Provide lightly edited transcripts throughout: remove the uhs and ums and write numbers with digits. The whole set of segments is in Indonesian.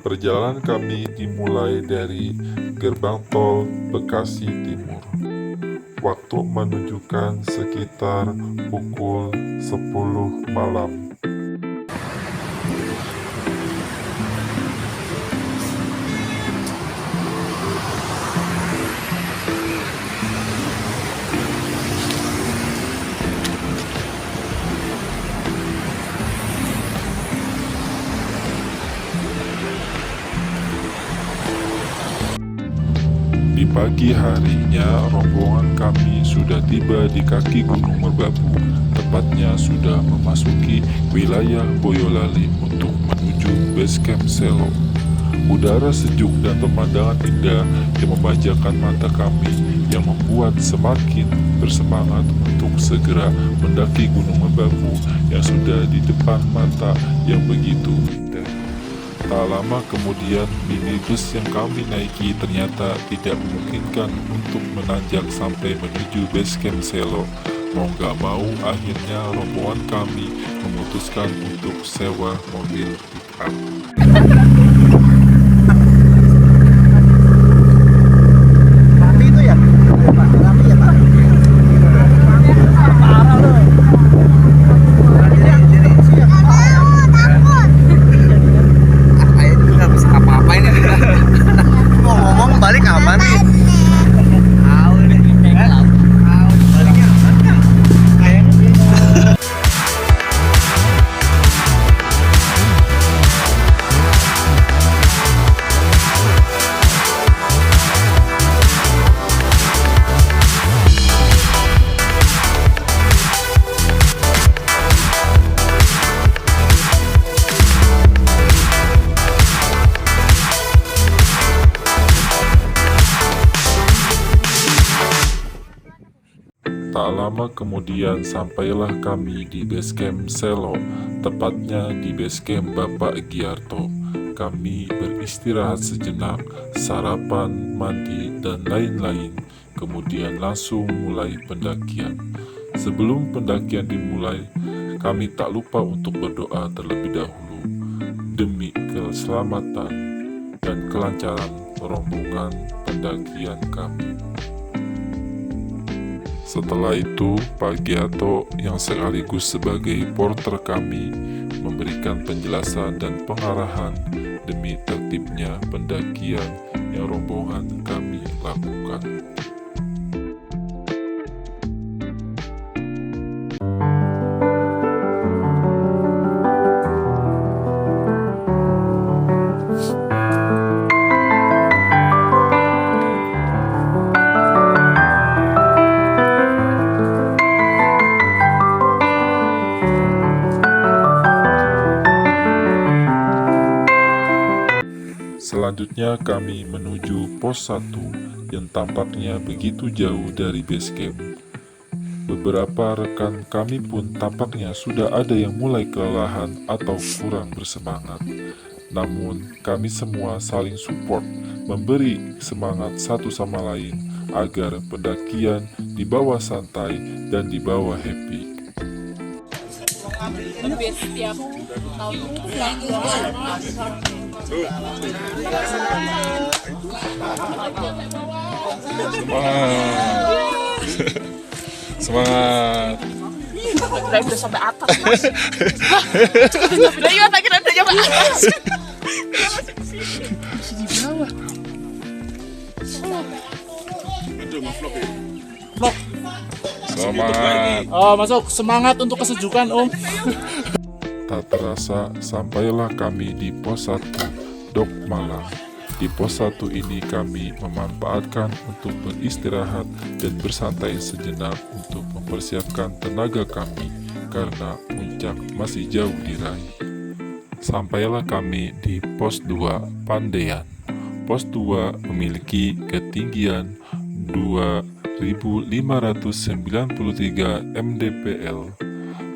Perjalanan kami dimulai dari gerbang tol Bekasi Timur. Waktu menunjukkan sekitar pukul 10 malam. Di pagi harinya, rombongan kami sudah tiba di kaki Gunung Merbabu, tepatnya sudah memasuki wilayah Boyolali untuk menuju base camp Selo. Udara sejuk dan pemandangan indah yang memanjakan mata kami, yang membuat semakin bersemangat untuk segera mendaki Gunung Merbabu yang sudah di depan mata yang begitu indah. Tak lama kemudian, minibus yang kami naiki ternyata tidak memungkinkan untuk menanjak sampai menuju base camp Selo. Mau gak mau, akhirnya rombongan kami memutuskan untuk sewa mobil pick-up. Rapi itu ya? Pak, rapi ya Pak? Parah loh. Jadi siap. Ayah juga nggak bisa apa-apa ini. Mau ngomong balik aman nih. Baliknya aman nggak? Tak lama kemudian sampailah kami di base camp Selo, tepatnya di base camp Bapak Giarto. Kami beristirahat sejenak, sarapan, mandi, dan lain-lain. Kemudian langsung mulai pendakian. Sebelum pendakian dimulai, kami tak lupa untuk berdoa terlebih dahulu demi keselamatan dan kelancaran rombongan pendakian kami. Setelah itu, Pak Giato yang sekaligus sebagai porter kami memberikan penjelasan dan pengarahan demi tertibnya pendakian yang rombongan kami lakukan. Selanjutnya kami menuju pos 1 yang tampaknya begitu jauh dari base camp. Beberapa rekan kami pun tampaknya sudah ada yang mulai kelelahan atau kurang bersemangat. Namun kami semua saling support, memberi semangat satu sama lain agar pendakian dibawa santai dan dibawa happy. Lebih setiap tahun Semangat. Kira udah sampai atas. Iya, tak kira udah sampai atas. Masih di bawah. Vlog. Semangat. Oh, masuk semangat untuk kesejukan, Om. Tak terasa sampailah kami di pos 1 Dok Malang. Di pos 1 ini kami memanfaatkan untuk beristirahat dan bersantai sejenak untuk mempersiapkan tenaga kami karena puncak masih jauh diraih. Sampailah kami di pos 2 Pandean. Pos 2 memiliki ketinggian 2.593 mdpl.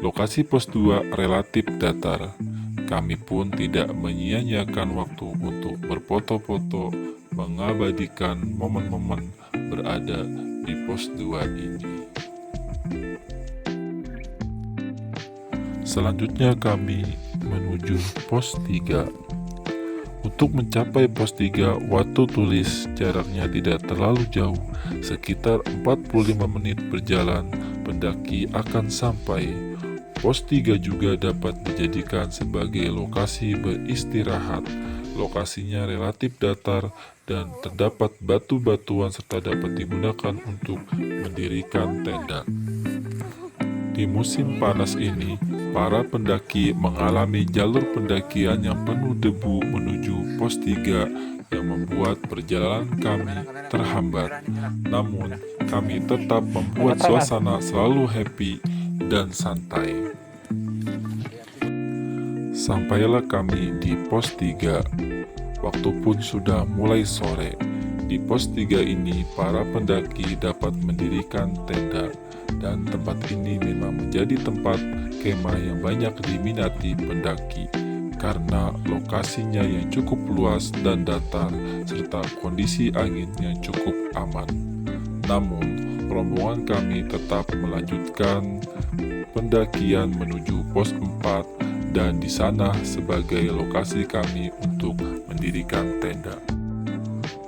Lokasi pos 2 relatif datar. Kami pun tidak menyia-nyiakan waktu untuk berfoto-foto, mengabadikan momen-momen berada di pos 2 ini. Selanjutnya kami menuju pos 3. Untuk mencapai pos 3, waktu tulis jaraknya tidak terlalu jauh, sekitar 45 menit berjalan, pendaki akan sampai. Pos 3 juga dapat dijadikan sebagai lokasi beristirahat. Lokasinya relatif datar dan terdapat batu-batuan serta dapat digunakan untuk mendirikan tenda. Di musim panas ini, para pendaki mengalami jalur pendakian yang penuh debu menuju pos 3 yang membuat perjalanan kami terhambat. Namun, kami tetap membuat suasana selalu happy dan santai. Sampailah kami di pos 3. Waktu pun sudah mulai sore. Di pos 3 ini, para pendaki dapat mendirikan tenda. Dan tempat ini memang menjadi tempat kemah yang banyak diminati pendaki karena lokasinya yang cukup luas dan datar serta kondisi angin yang cukup aman. Namun, rombongan kami tetap melanjutkan pendakian menuju pos 4 dan di sana sebagai lokasi kami untuk mendirikan tenda.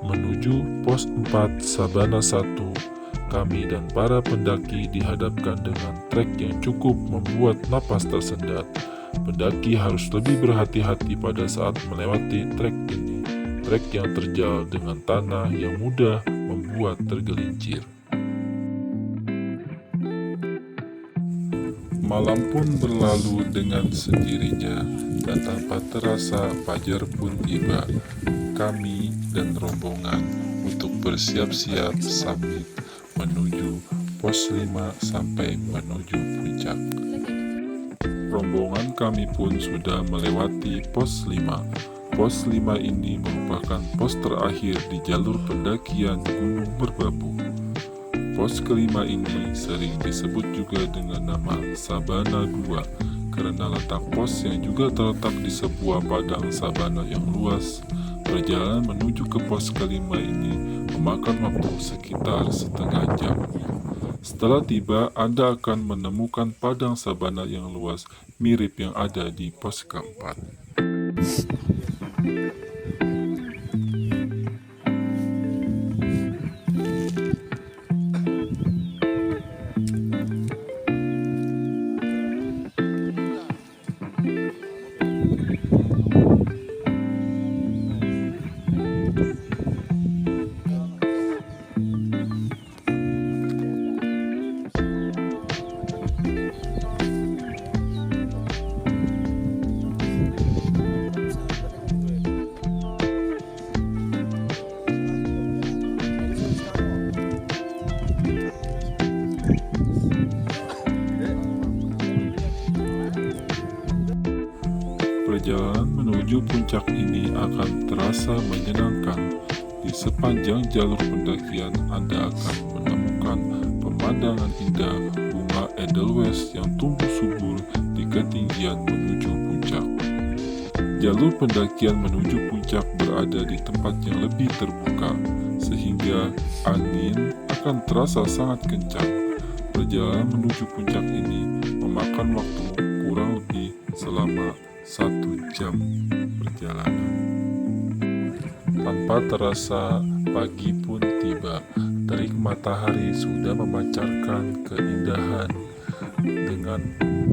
Menuju pos 4 Sabana 1, kami dan para pendaki dihadapkan dengan trek yang cukup membuat napas tersendat. Pendaki harus lebih berhati-hati pada saat melewati trek ini. Trek yang terjal dengan tanah yang mudah membuat tergelincir. Malam pun berlalu dengan sendirinya dan tanpa terasa fajar pun tiba. Kami dan rombongan untuk bersiap-siap summit menuju pos 5 sampai menuju puncak. Rombongan kami pun sudah melewati pos 5. Pos 5 ini merupakan pos terakhir di jalur pendakian Gunung Merbabu. Pos kelima ini sering disebut juga dengan nama Sabana 2 karena letak pos yang juga terletak di sebuah padang sabana yang luas. Perjalanan menuju ke pos kelima ini memakan waktu sekitar setengah jam. Setelah tiba, Anda akan menemukan padang sabana yang luas mirip yang ada di pos keempat. Perjalanan menuju puncak ini akan terasa menyenangkan. Di sepanjang jalur pendakian, Anda akan menemukan pemandangan indah bunga edelweiss yang tumbuh subur di ketinggian menuju puncak. Jalur pendakian menuju puncak berada di tempat yang lebih terbuka, sehingga angin akan terasa sangat kencang. Perjalanan menuju puncak ini memakan waktu kurang lebih selama 1 jam perjalanan. Tanpa terasa pagi pun tiba. Terik matahari sudah memancarkan keindahan dengan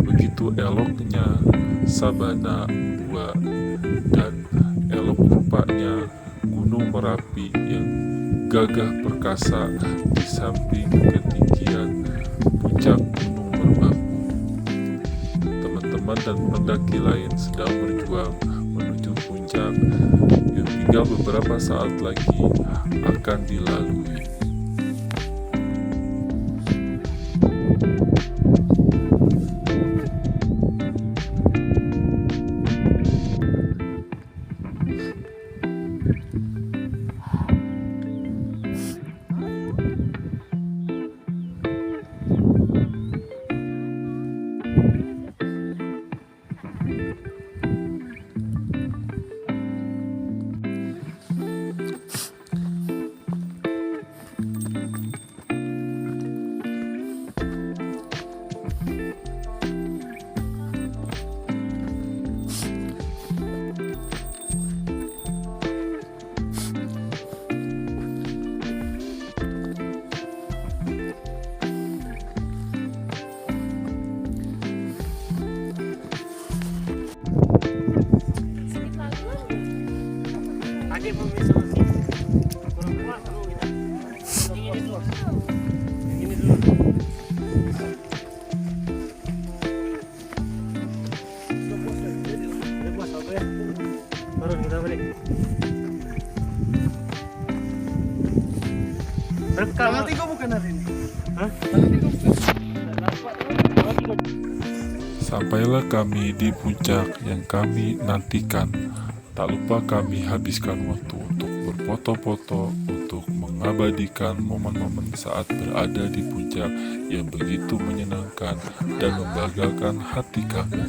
begitu eloknya Sabana 2 dan elok rupanya Gunung Merapi yang gagah perkasa di samping ketinggian puncak Gunung Merbabu. Teman-teman dan pendaki lain sedang berjuang menuju puncak yang tinggal beberapa saat lagi akan dilalui. Baru kita balik. Tanggal 3 bukan hari ini? Hah? Sampailah kami di puncak yang kami nantikan. Tak lupa kami habiskan waktu untuk berfoto-foto, untuk mengabadikan momen-momen saat berada di puncak yang begitu menyenangkan dan membanggakan hati kami.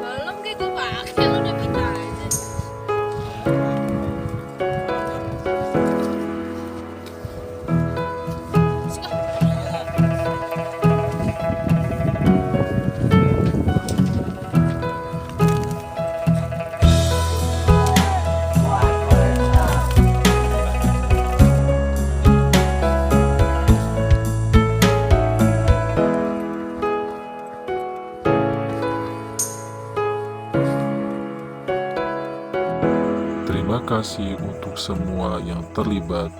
Belum gitu Pak, kan udah kita aja. Terima kasih untuk semua yang terlibat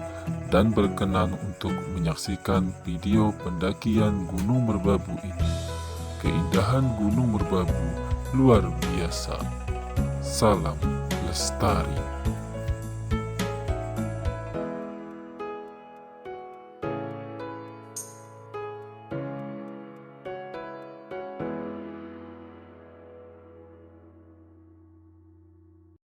dan berkenan untuk menyaksikan video pendakian Gunung Merbabu ini. Keindahan Gunung Merbabu luar biasa. Salam lestari.